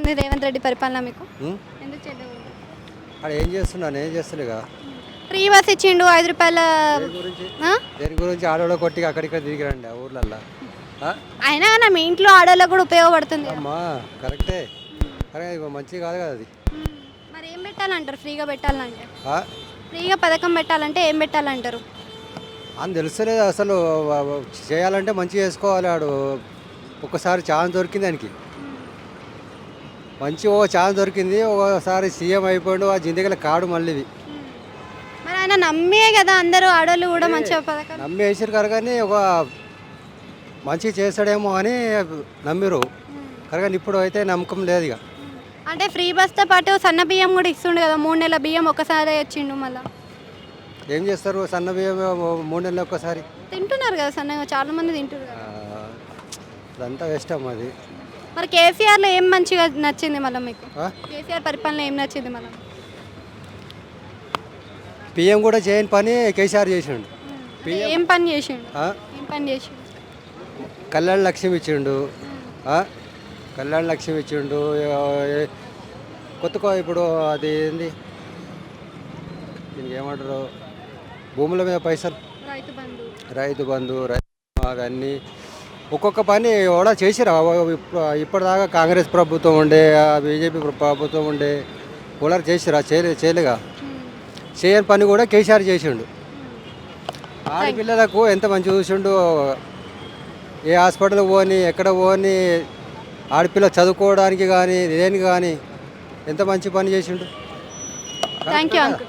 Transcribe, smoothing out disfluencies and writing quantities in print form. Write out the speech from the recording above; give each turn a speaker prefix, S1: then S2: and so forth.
S1: ఉంది రేవంత్ రెడ్డి పరిపాలన మీకు? ఎందుకు చెడ్డగా ఉంది?
S2: అక్కడ ఏం చేస్తున్నాను ఏం చేస్తలేగా.
S1: ఫ్రీ బస్ ఇచ్చిండు 5 రూపాయల.
S2: దేని గురించి ఆడవాళ్ళు కొట్టి అక్కడిక్కడ తిరిగిరండి ఆ ఊర్లల్లో.
S1: అయినా కానీ మీ ఇంట్లో ఆడవాళ్ళకు కూడా ఉపయోగపడుతుంది కదా.
S2: అమ్మా కరెక్టే, కానీ ఇవి మంచిది కాదు కదా అది.
S1: మరి ఏం పెట్టాలంటారు ఫ్రీగా పెట్టాలంటే? ఫ్రీగా పథకం పెట్టాలంటే ఏం పెట్టాలంటారు?
S2: అని తెలుస్తలేదు అసలు. చేయాలంటే మంచిగా చేసుకోవాలి. ఆడు ఒక్కసారి ఛాన్స్ దొరికింది దానికి, మంచి ఓ ఛాన్స్ దొరికింది, ఒకసారి సీఎం అయిపోయాడు, ఆ జిందగీలో కాడు మళ్ళీ ఇది.
S1: మరి ఆయన నమ్మే కదా అందరూ ఆడవాళ్ళు కూడా మంచిగా పథకం
S2: నమ్మి వేసారు కదా, కానీ ఒక మంచిగా చేస్తాడేమో అని నమ్మిరు కానీ ఇప్పుడు అయితే నమ్మకం లేదు ఇక.
S1: అంటే ఫ్రీ బస్తో పాటు సన్న బియ్యం కూడా ఇస్తుండు కదా, 3 నెలల బియ్యం ఒకసారి ఇచ్చిండు. మళ్ళీ
S2: ఏం చేస్తారు సన్న బియ్యం 3 నెలలు ఒక్కసారి
S1: తింటున్నారు కదా సన్నగా, చాలా మంది తింటున్నారు కదా.
S2: అదంతా వేస్ట్ అమ్మా అది.
S1: మరి కేసీఆర్లో ఏం మంచిగా నచ్చింది మళ్ళీ మీకు? కేసీఆర్ పరిపాలన ఏం నచ్చింది మళ్ళీ?
S2: పిఎం కూడా చేయని పని కేసీఆర్ చేసిండు.
S1: ఏం పని చేసిండు? ఏం పని చేసిండు?
S2: కళ్యాణ లక్ష్మి ఇచ్చిండు, కళ్యాణ లక్ష్మి ఇచ్చిండు. కొత్తగా ఇప్పుడు అది ఏంది దీనికి ఏమంటారు, భూముల మీద పైసలు, రైతు బంధు అవన్నీ ఒక్కొక్క పని కూడా చేసిరా. ఇప్పటిదాకా కాంగ్రెస్ ప్రభుత్వం ఉండే, బీజేపీ ప్రభుత్వం ఉండే కూడా చేసిరా, చేయలేగా. చేయని పని కూడా కేసీఆర్ చేసిండు. ఆడపిల్లలకు ఎంత మంచి చూసిండు. ఏ హాస్పిటల్ పోని ఎక్కడ పోని ఆడపిల్ల చదువుకోవడానికి కానీ దేనికి కానీ ఎంత మంచి పని చేసిండు.
S1: Thank you uncle.